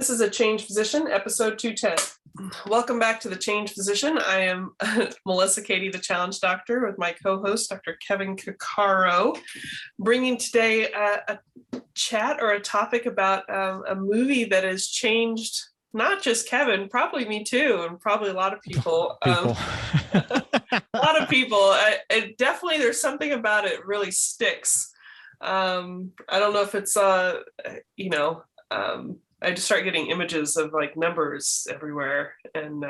This is a Change Physician, episode 210. Welcome back to the Change Physician. I am Melissa Cady, the Challenge Doctor, with my co-host, Dr. Kevin Cuccaro, bringing today a chat or a topic about a movie that has changed not just Kevin, probably me too, and probably a lot of people. A lot of people. Definitely, there's something about it really sticks. I don't know if it's I just start getting images of like numbers everywhere. And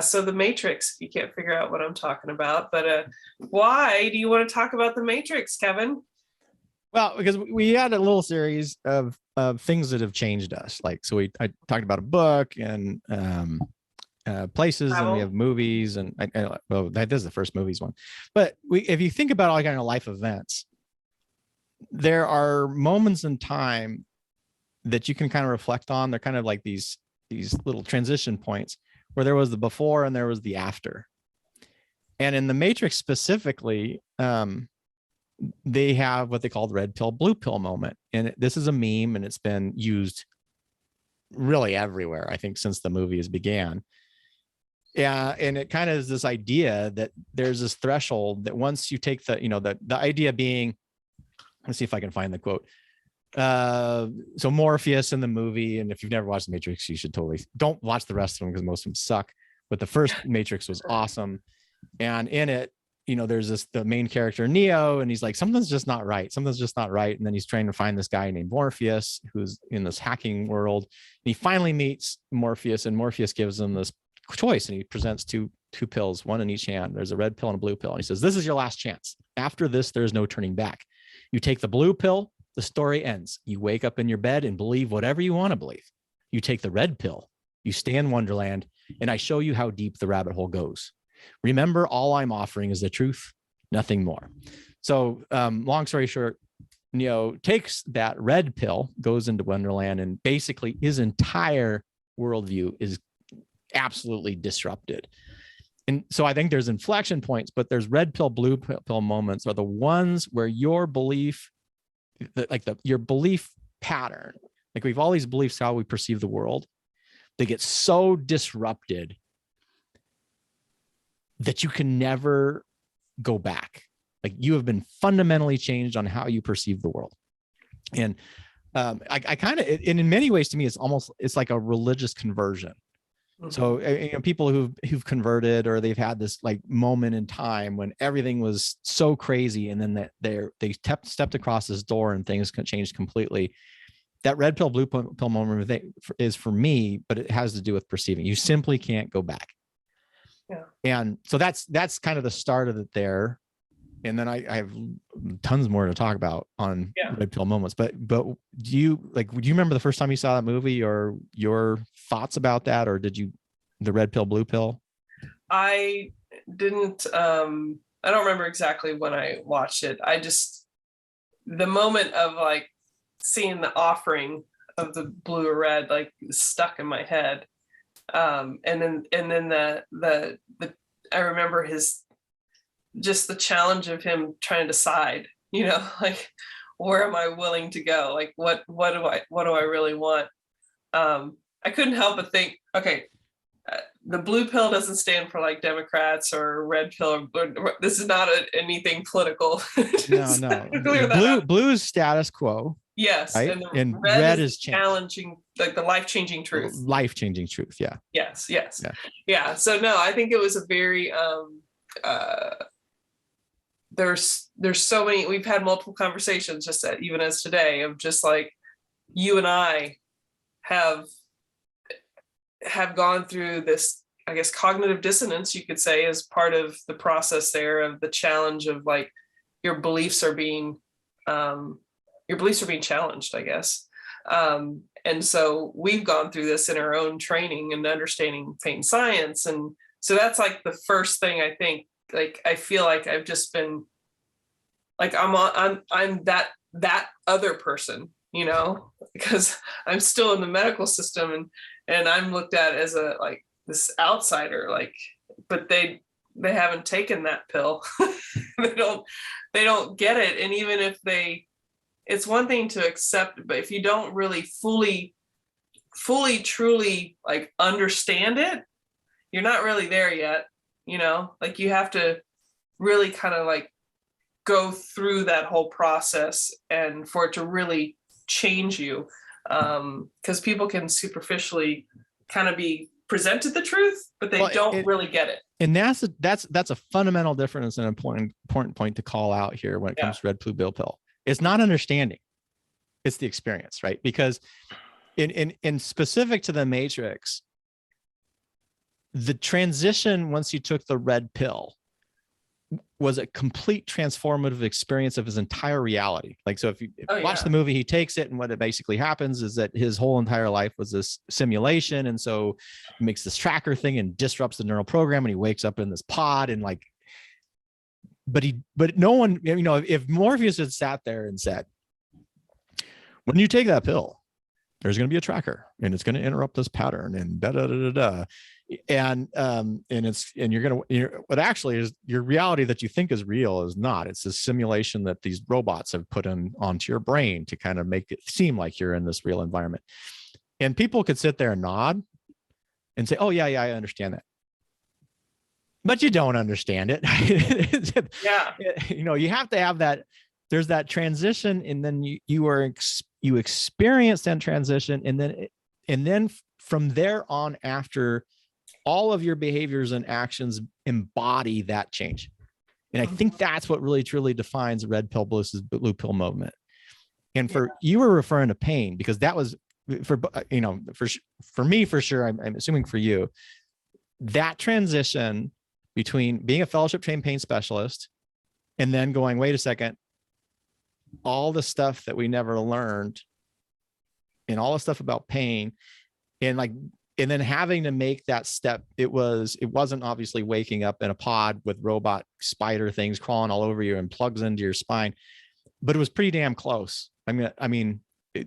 so The Matrix, you can't figure out what I'm talking about. But why do you want to talk about The Matrix, Kevin? Well, because we had a little series of things that have changed us. I talked about a book and places, and we have movies. And this is the first movies one. But if you think about all kind of life events, there are moments in time that you can kind of reflect on. They're kind of like these little transition points where there was the before and there was the after. And in the Matrix specifically, they have what they call the red pill, blue pill moment. And this is a meme, and it's been used really everywhere, I think, since the movies began. Yeah. And it kind of is this idea that there's this threshold that once you take the idea being, let's see if I can find the quote. So Morpheus in the movie, and if you've never watched The Matrix, you should don't watch the rest of them because most of them suck. But the first Matrix was awesome. And in it, there's the main character, Neo, and he's like, something's just not right. Something's just not right. And then he's trying to find this guy named Morpheus, who's in this hacking world. And he finally meets Morpheus, and Morpheus gives him this choice, and he presents two pills, one in each hand. There's a red pill and a blue pill. And he says, this is your last chance. After this, there's no turning back. You take the blue pill, the story ends. You wake up in your bed and believe whatever you want to believe. You take the red pill, you stay in Wonderland, and I show you how deep the rabbit hole goes. Remember, all I'm offering is the truth, nothing more. So long story short, Neo takes that red pill, goes into Wonderland, and basically his entire worldview is absolutely disrupted. And so I think there's inflection points, but there's red pill, blue pill moments are the ones where your belief, your belief pattern, like we have all these beliefs, how we perceive the world, they get so disrupted that you can never go back. Like you have been fundamentally changed on how you perceive the world. And I kind of, and in many ways to me, it's like a religious conversion. So people who've converted, or they've had this like moment in time when everything was so crazy, and then they stepped across this door and things changed completely. That red pill, blue pill moment is for me, but it has to do with perceiving. You simply can't go back. Yeah. And so that's kind of the start of it there. And then I have tons more to talk about on red pill moments. But do you remember the first time you saw that movie, or your thoughts about that, or did you the red pill, blue pill? I didn't. I don't remember exactly when I watched it. The moment of like seeing the offering of the blue or red like stuck in my head. And then the I remember just the challenge of him trying to decide, like, where am I willing to go? Like, what do I really want? I couldn't help but think, okay, the blue pill doesn't stand for like Democrats, or red pill. This is not anything political. No. Blue is status quo. Yes, right? And red is challenging, like the life-changing truth. Life-changing truth, yeah. Yes. Yeah. So no, I think it was a very there's so many. We've had multiple conversations just even as today of just like you and I have gone through this, I guess, cognitive dissonance, you could say, as part of the process there of the challenge of like your beliefs are being challenged, I guess. And so we've gone through this in our own training and understanding pain science. And so that's like the first thing I think, like, I feel like I've just been like, I'm that other person, because I'm still in the medical system and I'm looked at as a, like, this outsider, like, but they haven't taken that pill. they don't get it. And even if it's one thing to accept, but if you don't really fully fully truly like understand it, you're not really there yet, like you have to really kind of like go through that whole process and for it to really change you, because people can superficially kind of be presented the truth, but they don't really get it. And that's a fundamental difference and important point to call out here when it comes to red blue pill. It's not understanding, it's the experience, right? Because in specific to the Matrix, the transition once you took the red pill was a complete transformative experience of his entire reality. Like, so if you watch the movie, he takes it, and what it basically happens is that his whole entire life was this simulation. And so he makes this tracker thing and disrupts the neural program, and he wakes up in this pod and like, but no one, if Morpheus had sat there and said, when you take that pill, there's going to be a tracker and it's going to interrupt this pattern and da da da da da. And what actually is your reality that you think is real is not. It's a simulation that these robots have put onto your brain to kind of make it seem like you're in this real environment. And people could sit there and nod and say, oh yeah, I understand that. But you don't understand it. Yeah. You have to have that. There's that transition, and then you experience that transition, and then from there on after, all of your behaviors and actions embody that change. And I think that's what really truly defines red pill versus blue pill movement. And you were referring to pain, because that was for me, for sure. I'm assuming for you, that transition between being a fellowship trained pain specialist and then going, wait a second, all the stuff that we never learned and all the stuff about pain, and then having to make that step, it wasn't obviously waking up in a pod with robot spider things crawling all over you and plugs into your spine, but it was pretty damn close.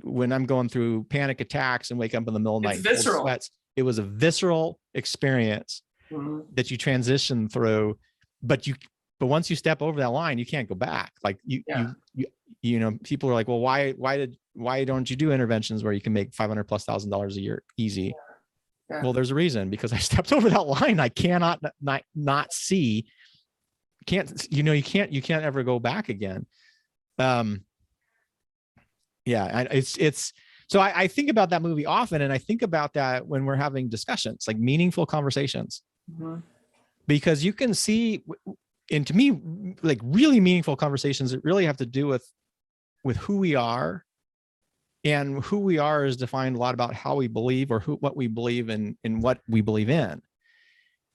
When I'm going through panic attacks and wake up in the middle of the night, visceral. Sweats, it was a visceral experience that you transition through, but once you step over that line, you can't go back. Like people are like, well, why don't you do interventions where you can make $500,000+ a year easy? Yeah. Well, there's a reason, because I stepped over that line. I cannot not see. You can't ever go back again. It's so I think about that movie often, and I think about that when we're having discussions, like meaningful conversations, because you can see, and to me, like really meaningful conversations that really have to do with who we are. And who we are is defined a lot about how we believe, or what we believe in what we believe in.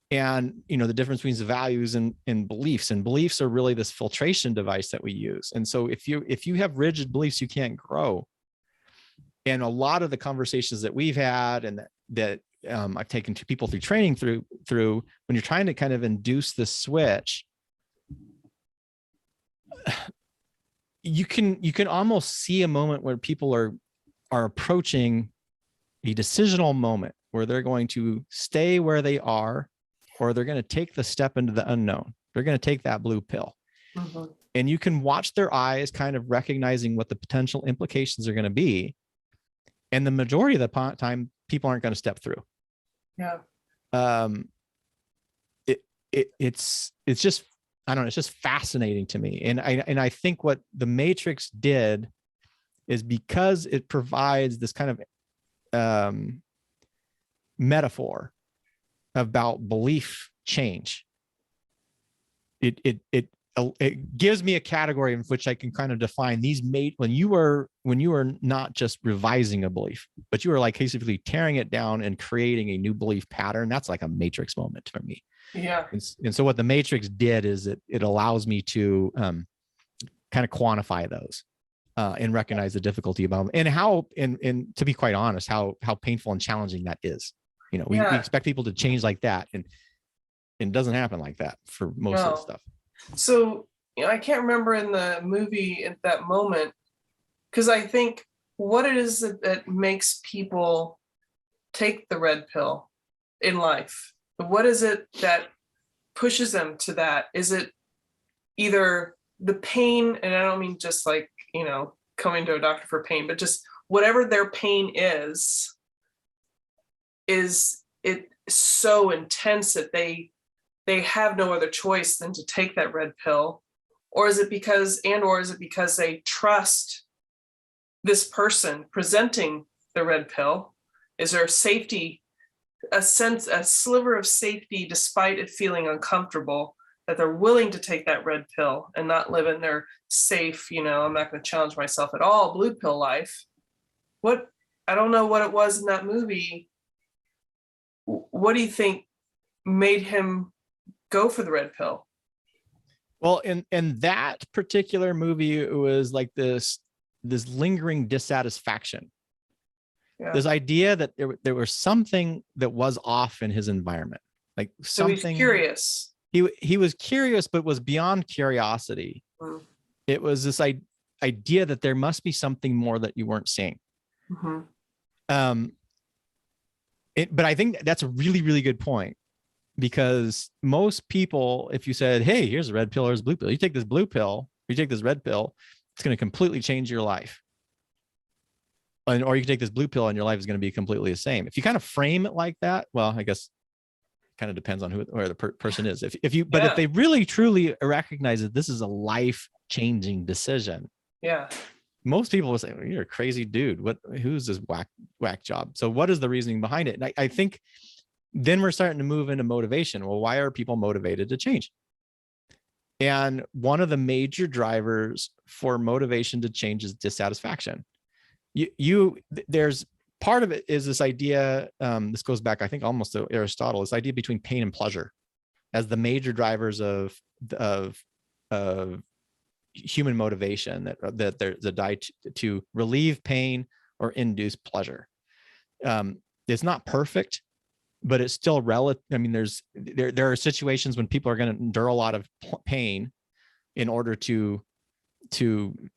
And, the difference between the values and beliefs are really this filtration device that we use. And so if you have rigid beliefs, you can't grow. And a lot of the conversations that we've had and that I've taken to people through training through when you're trying to kind of induce the switch, you can almost see a moment where people are approaching a decisional moment where they're going to stay where they are, or they're going to take the step into the unknown. They're going to take that blue pill. And you can watch their eyes kind of recognizing what the potential implications are going to be. And the majority of the time, people aren't going to step through. Yeah. It's just, I don't know, it's just fascinating to me. And I think what the Matrix did is, because it provides this kind of metaphor about belief change, it gives me a category in which I can kind of define these when you are not just revising a belief, but you are like basically tearing it down and creating a new belief pattern. That's like a Matrix moment for me. Yeah. And so what the Matrix did is it allows me to kind of quantify those and recognize the difficulty about them, and how, and to be quite honest, how painful and challenging that is. We expect people to change like that, and it doesn't happen like that for most of the stuff. So, I can't remember in the movie at that moment, because I think what it is that makes people take the red pill in life. What is it that pushes them to that? Is it either the pain, and I don't mean just like, coming to a doctor for pain, but just whatever their pain is, is it so intense that they have no other choice than to take that red pill? Or is it because they trust this person presenting the red pill? Is there safety, a sliver of safety, despite it feeling uncomfortable, that they're willing to take that red pill and not live in their safe, I'm not going to challenge myself at all, blue pill life? I don't know what it was in that movie. What do you think made him go for the red pill? Well, in that particular movie, it was like this lingering dissatisfaction. Yeah. This idea that there was something that was off in his environment, like something. So he's curious. He was curious, but was beyond curiosity. Mm. It was this idea that there must be something more that you weren't seeing. Mm-hmm. But I think that's a really, really good point, because most people, if you said, hey, here's a red pill, here's a blue pill, you take this blue pill, you take this red pill, it's going to completely change your life. Or you can take this blue pill and your life is going to be completely the same. If you kind of frame it like that, well, I guess it kind of depends on where the person is. But if they really truly recognize that this is a life-changing decision, most people will say, well, you're a crazy dude. Who's this whack job? So what is the reasoning behind it? And I think then we're starting to move into motivation. Well, why are people motivated to change? And one of the major drivers for motivation to change is dissatisfaction. There's part of it is this idea, this goes back, I think, almost to Aristotle, this idea between pain and pleasure as the major drivers of human motivation, that there's a die to relieve pain or induce pleasure. It's not perfect, but it's still relative. I mean, there are situations when people are going to endure a lot of pain in order to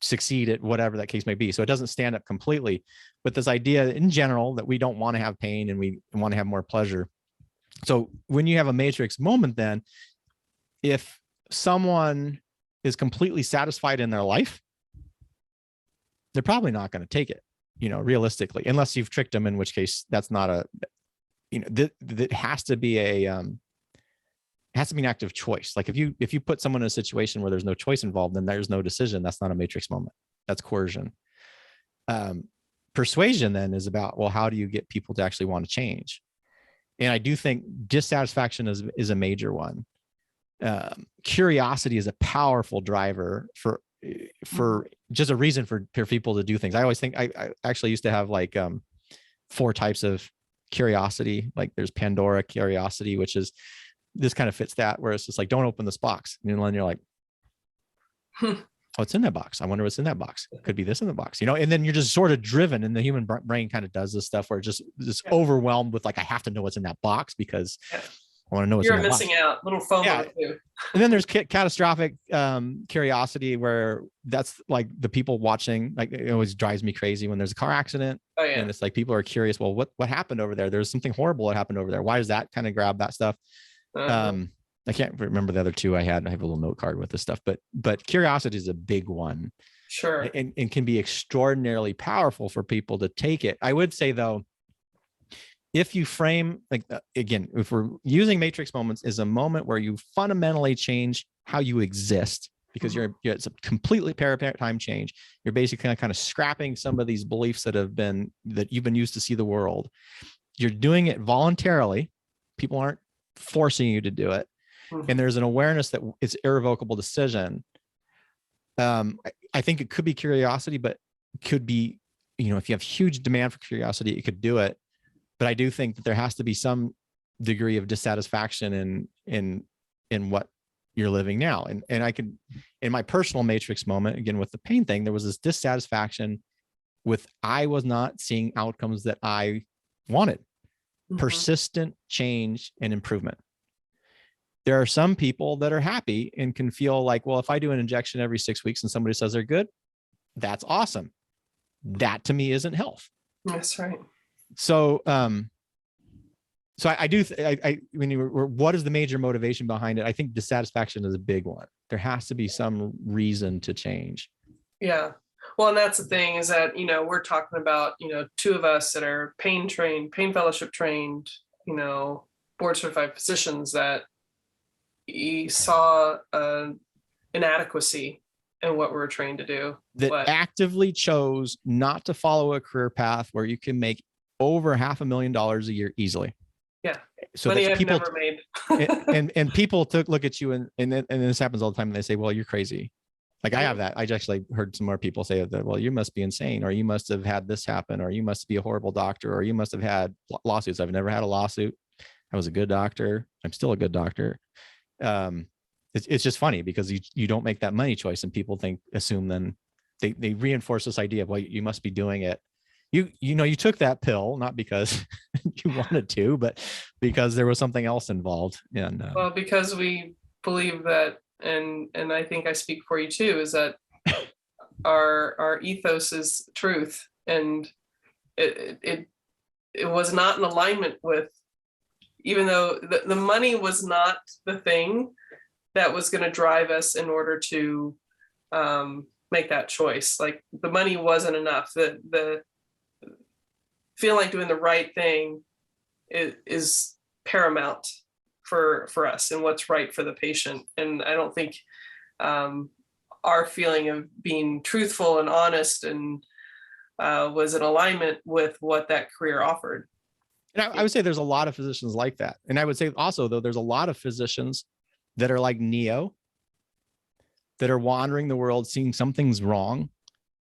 succeed at whatever that case may be. So it doesn't stand up completely, but this idea in general that we don't want to have pain and we want to have more pleasure. So when you have a matrix moment, then if someone is completely satisfied in their life, they're probably not going to take it, realistically, unless you've tricked them, in which case that's not that has to be an active choice. Like if you put someone in a situation where there's no choice involved, then there's no decision. That's not a matrix moment. That's coercion. Persuasion then is about, well, how do you get people to actually want to change? And I do think dissatisfaction is a major one. Curiosity is a powerful driver for just a reason for people to do things. I always think I actually used to have like 4 types of curiosity. Like there's Pandora curiosity, which is, this kind of fits that, where it's just like, don't open this box. And then you're like, what's in that box? I wonder what's in that box. Could be this in the box, and then you're just sort of driven, and the human brain kind of does this stuff where it's just overwhelmed with like, I have to know what's in that box because I want to know what's in that box. You're missing out, little FOMO too. And then there's catastrophic curiosity, where that's like the people watching, like it always drives me crazy when there's a car accident. Oh, yeah. And it's like, people are curious, well, what happened over there? There's something horrible that happened over there. Why does that kind of grab that stuff? I can't remember the other 2 I had. I have a little note card with this stuff, but curiosity is a big one. Sure. And can be extraordinarily powerful for people to take it. I would say though, if you frame, like, again, if we're using matrix moments, is a moment where you fundamentally change how you exist, because it's a completely paradigm change. You're basically kind of scrapping some of these beliefs that you've been used to see the world. You're doing it voluntarily. People aren't forcing you to do it. And there's an awareness that it's irrevocable decision. I think it could be curiosity, but could be, if you have huge demand for curiosity, it could do it. But I do think that there has to be some degree of dissatisfaction in what you're living now. And I could, in my personal matrix moment, again, with the pain thing, there was this dissatisfaction with, I was not seeing outcomes that I wanted. Persistent change and improvement. There are some people that are happy and can feel like, well, if I do an injection every 6 weeks and somebody says they're good, that's awesome. That to me isn't health. That's right. So, I do, what is the major motivation behind it? I think dissatisfaction is a big one. There has to be some reason to change. Yeah. Well, and that's the thing is that, we're talking about, two of us that are pain trained, pain fellowship trained, board certified physicians that saw inadequacy in what we were trained to do. That actively chose not to follow a career path where you can make over $500,000 a year easily. Yeah. So money that I've people never made. and people look at you and this happens all the time and they say, well, you're crazy. Like I have that. I actually heard some more people say that, well, you must be insane, or you must have had this happen, or you must be a horrible doctor, or you must have had lawsuits. I've never had a lawsuit. I was a good doctor. I'm still a good doctor. It's just funny because you don't make that money choice and people assume then they reinforce this idea of, well, you must be doing it. You took that pill, not because you wanted to, but because there was something else involved. And well, because we believe that, and I think I speak for you too, is that our ethos is truth, and it was not in alignment with, even though the money was not the thing that was going to drive us in order to make that choice. Like the money wasn't enough. The feeling like doing the right thing is paramount for us and what's right for the patient. And I don't think our feeling of being truthful and honest and was in alignment with what that career offered. And I would say there's a lot of physicians like that. And I would say also, though, there's a lot of physicians that are like Neo, that are wandering the world, seeing something's wrong,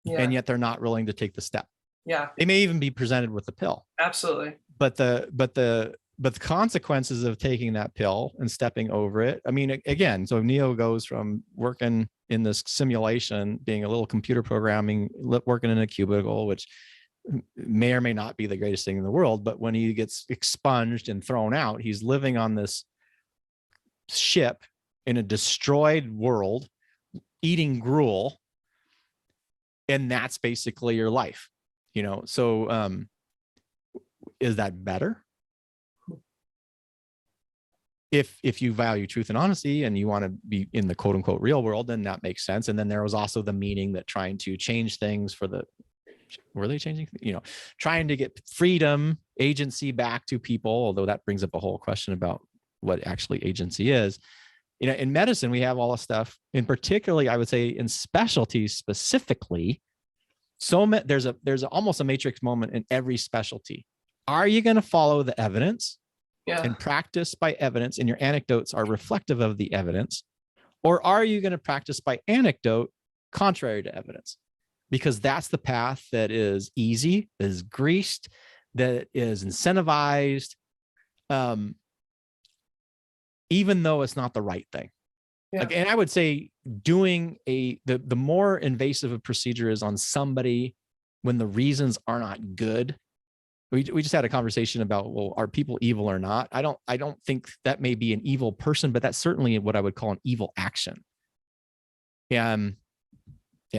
and yet they're not willing to take the step. Yeah. They may even be presented with the pill. Absolutely. But the consequences of taking that pill and stepping over it. I mean, again, so Neo goes from working in this simulation, being a little computer programming, working in a cubicle, which may or may not be the greatest thing in the world. But when he gets expunged and thrown out, he's living on this ship in a destroyed world, eating gruel. And that's basically your life, So is that better? If you value truth and honesty and you want to be in the quote unquote real world, then that makes sense. And then there was also the meaning that trying to change things were they changing, trying to get freedom, agency back to people, although that brings up a whole question about what actually agency is. In medicine, we have all this stuff, and particularly, I would say in specialties specifically, there's almost a matrix moment in every specialty. Are you going to follow the evidence and practice by evidence, and your anecdotes are reflective of the evidence? Or are you going to practice by anecdote contrary to evidence? Because that's the path that is easy, that is greased, that is incentivized, even though it's not the right thing. And I would say doing the more invasive a procedure is on somebody when the reasons are not good. We just had a conversation about, well, are people evil or not? I don't think that may be an evil person, but that's certainly what I would call an evil action.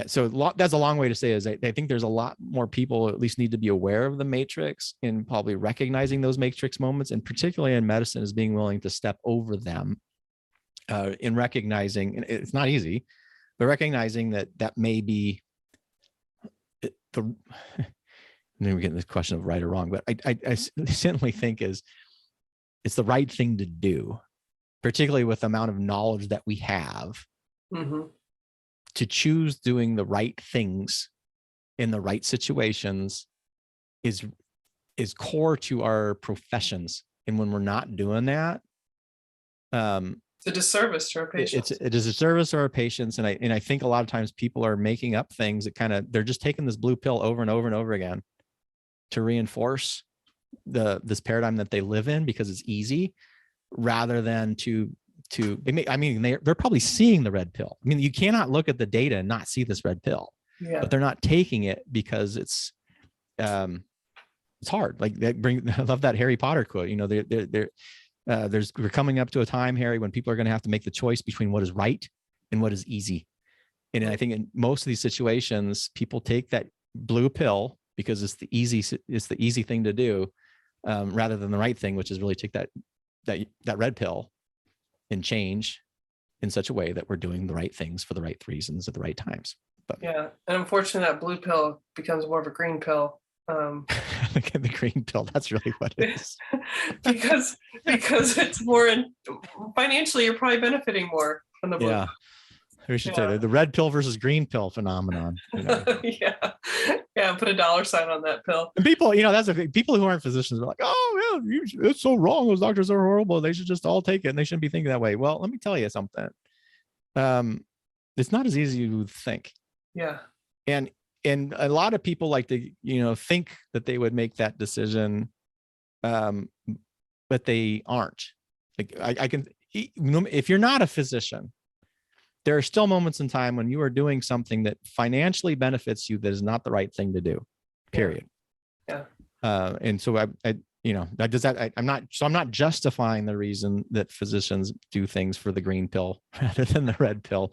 So that's a long way to say is I think there's a lot more people at least need to be aware of the matrix and probably recognizing those matrix moments, and particularly in medicine is being willing to step over them in recognizing, and it's not easy, but recognizing that may be and then we get this question of right or wrong, but I certainly think it's the right thing to do, particularly with the amount of knowledge that we have. Mm-hmm. To choose doing the right things in the right situations is core to our professions. And when we're not doing that, it's a disservice to our patients. It is a service to our patients. And I think a lot of times people are making up things that they're just taking this blue pill over and over and over again to reinforce this paradigm that they live in because it's easy, rather than they're probably seeing the red pill. I mean, you cannot look at the data and not see this red pill, but they're not taking it because it's hard. Like I love that Harry Potter quote. We're coming up to a time, Harry, when people are going to have to make the choice between what is right and what is easy. And I think in most of these situations, people take that blue pill because it's the easy thing to do, rather than the right thing, which is really take that red pill and change in such a way that we're doing the right things for the right reasons at the right times. But yeah, and unfortunately, that blue pill becomes more of a green pill. the green pill, that's really what it is. because it's more financially, you're probably benefiting more from the blue. Yeah. We should say the red pill versus green pill phenomenon. Yeah. Put a dollar sign on that pill. And people, that's the thing. People who aren't physicians are like, oh yeah, it's so wrong. Those doctors are horrible. They should just all take it, and they shouldn't be thinking that way. Well, let me tell you something. It's not as easy as you would think. Yeah. And a lot of people like to, think that they would make that decision, but they aren't. Like I can, if you're not a physician, there are still moments in time when you are doing something that financially benefits you that is not the right thing to do, period. Yeah. And so I'm not justifying the reason that physicians do things for the green pill rather than the red pill.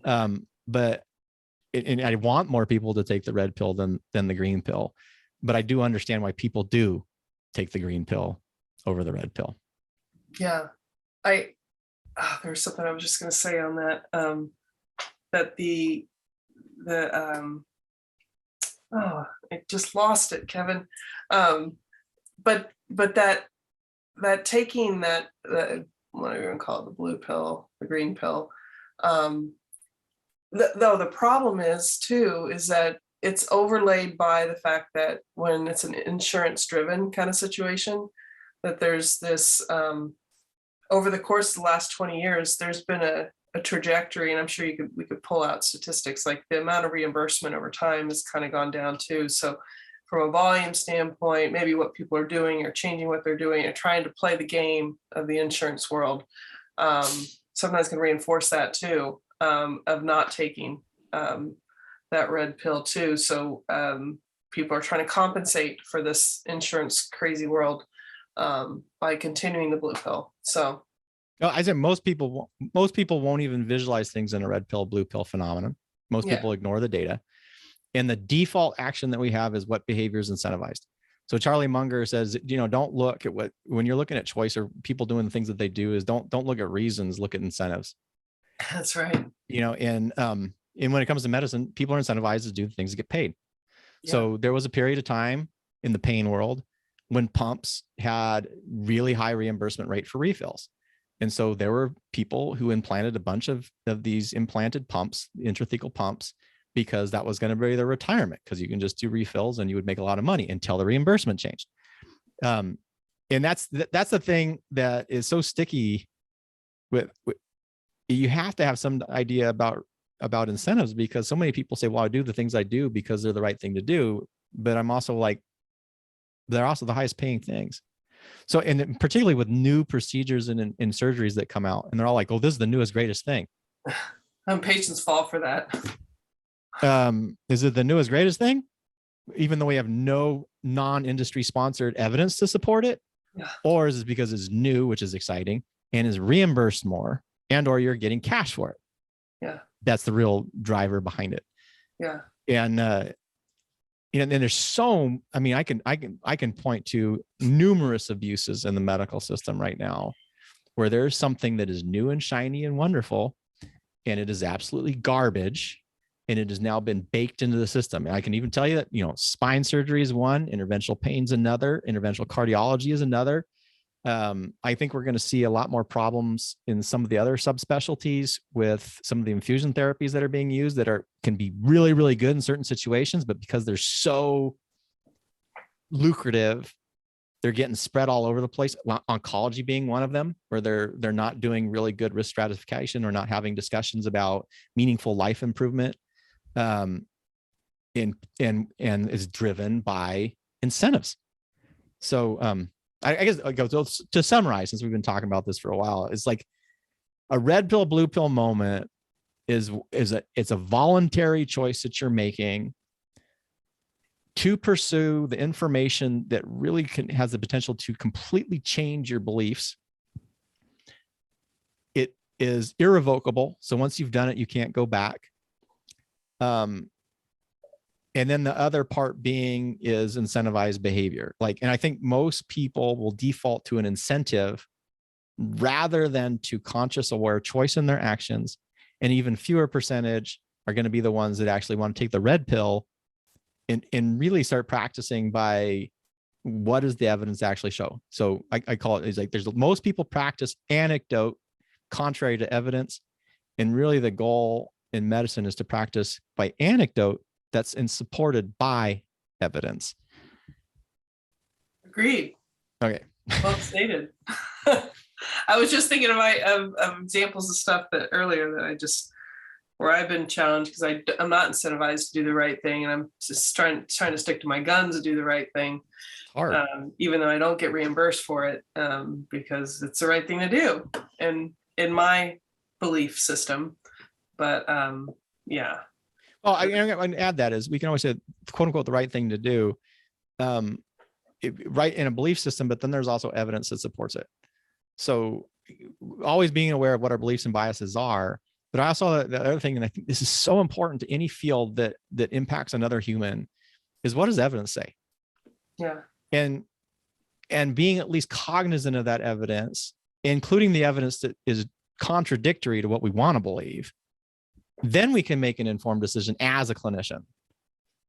But I want more people to take the red pill than the green pill, but I do understand why people do take the green pill over the red pill. Yeah. There's something I was just going to say on that, that I just lost it, Kevin. But that taking that, what do you want to call it, the blue pill, the green pill, though the problem is that it's overlaid by the fact that when it's an insurance driven kind of situation, that there's this, over the course of the last 20 years, there's been a trajectory, and I'm sure we could pull out statistics, like the amount of reimbursement over time has kind of gone down too. So from a volume standpoint, maybe what people are doing or changing what they're doing or trying to play the game of the insurance world, sometimes can reinforce that too, of not taking that red pill too. So people are trying to compensate for this insurance crazy world by continuing the blue pill. So I said most people won't even visualize things in a red pill, blue pill phenomenon. Most people ignore the data. And the default action that we have is what behavior is incentivized. So Charlie Munger says, don't look at when you're looking at choice or people doing the things that they do, is don't look at reasons, look at incentives. That's right. And when it comes to medicine, people are incentivized to do the things that get paid. Yeah. So there was a period of time in the pain world when pumps had really high reimbursement rate for refills. And so there were people who implanted a bunch of these implanted pumps, intrathecal pumps, because that was going to be their retirement, because you can just do refills and you would make a lot of money until the reimbursement changed. And that's the thing that is so sticky with you have to have some idea about incentives, because so many people say, well, I do the things I do because they're the right thing to do. But I'm also like, they're also the highest paying things. So, and particularly with new procedures and in surgeries that come out, and they're all like, oh, this is the newest, greatest thing. Patients fall for that. Is it the newest, greatest thing? Even though we have no non-industry sponsored evidence to support it? Yeah. Or is it because it's new, which is exciting, and is reimbursed more, and or you're getting cash for it? Yeah. That's the real driver behind it. Yeah. And and there's I can point to numerous abuses in the medical system right now where there's something that is new and shiny and wonderful, and it is absolutely garbage, and it has now been baked into the system. And I can even tell you that, spine surgery is one, interventional pain is another, interventional cardiology is another. I think we're going to see a lot more problems in some of the other subspecialties with some of the infusion therapies that are being used that can be really, really good in certain situations, but because they're so lucrative, they're getting spread all over the place. Oncology being one of them, where they're not doing really good risk stratification or not having discussions about meaningful life improvement, and is driven by incentives. So, I guess to summarize, since we've been talking about this for a while, it's like a red pill, blue pill moment it's a voluntary choice that you're making to pursue the information that really has the potential to completely change your beliefs. It is irrevocable. So once you've done it, you can't go back. And then the other part being is incentivized behavior. And I think most people will default to an incentive rather than to conscious, aware choice in their actions. And even fewer percentage are going to be the ones that actually want to take the red pill and really start practicing by what does the evidence actually show. So I call it, it's like there's most people practice anecdote contrary to evidence. And really the goal in medicine is to practice by anecdote that's supported by evidence. Agreed. Okay. Well stated. I was just thinking of examples of stuff that earlier that I just, where I've been challenged because I'm not incentivized to do the right thing, and I'm just trying to stick to my guns to do the right thing. Hard. Even though I don't get reimbursed for it, because it's the right thing to do, and in my belief system. But yeah. Well, I add that is we can always say quote unquote the right thing to do, right in a belief system, but then there's also evidence that supports it. So always being aware of what our beliefs and biases are. But I also, the other thing, and I think this is so important to any field that impacts another human, is what does evidence say? Yeah. And being at least cognizant of that evidence, including the evidence that is contradictory to what we want to believe, then we can make an informed decision as a clinician.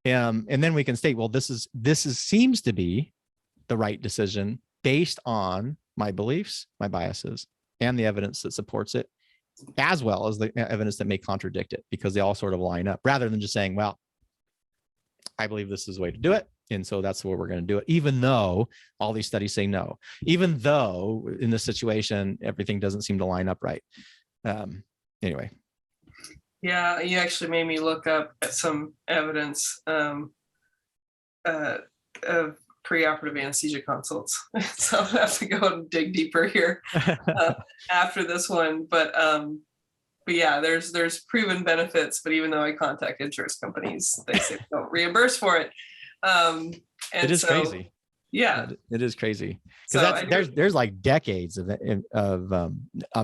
And then we can state, well, this seems to be the right decision based on my beliefs, my biases, and the evidence that supports it, as well as the evidence that may contradict it, because they all sort of line up, rather than just saying, well, I believe this is the way to do it, and so that's where we're going to do it, even though all these studies say no, even though in this situation, everything doesn't seem to line up right. Anyway. Yeah, you actually made me look up at some evidence of preoperative anesthesia consults. So I'll have to go and dig deeper here after this one. But yeah, there's proven benefits, but even though I contact insurance companies, they say they don't reimburse for it. And it is crazy. Yeah, it is crazy, because there's like decades of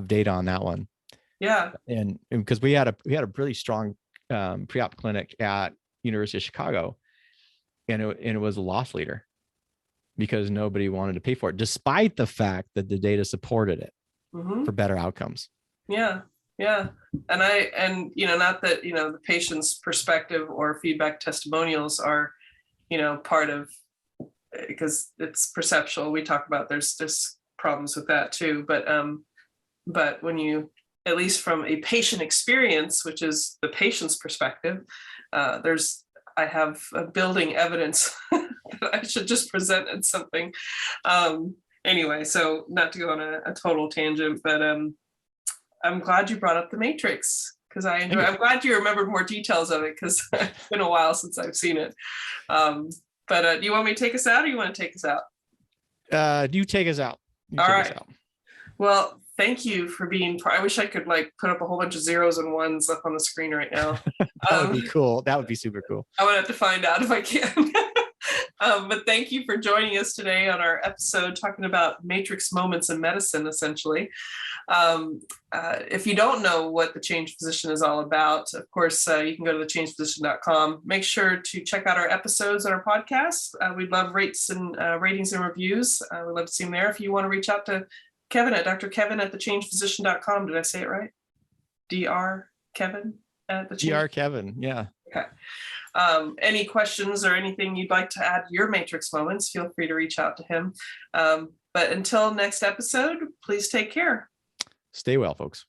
data on that one. Yeah, and because we had a really strong pre-op clinic at University of Chicago, and it was a loss leader because nobody wanted to pay for it, despite the fact that the data supported it for better outcomes. Yeah. Yeah. And not that, the patient's perspective or feedback testimonials are, part of, because it's perceptual. We talk about there's problems with that too. But when you, at least from a patient experience, which is the patient's perspective, I have building evidence that I should just present at something. Anyway, so not to go on a total tangent, but I'm glad you brought up the Matrix, because I'm glad you remembered more details of it, because it's been a while since I've seen it. But do you want me to take us out, or you want to take us out? You take us out. All right. Well, thank you for being I wish I could put up a whole bunch of zeros and ones up on the screen right now. That would be cool. That would be super cool. I would have to find out if I can. But thank you for joining us today on our episode talking about matrix moments in medicine, essentially. If you don't know what The Changed Physician is all about, of course, you can go to thechangedphysician.com. Make sure to check out our episodes on our podcast. We'd love ratings and reviews. We'd love to see them there. If you want to reach out to Kevin at Dr. Kevin at thechangedphysician.com. Did I say it right? Dr. Kevin at the Dr. Kevin. Yeah. Okay. Any questions or anything you'd like to add to your matrix moments, feel free to reach out to him. But until next episode, please take care. Stay well, folks.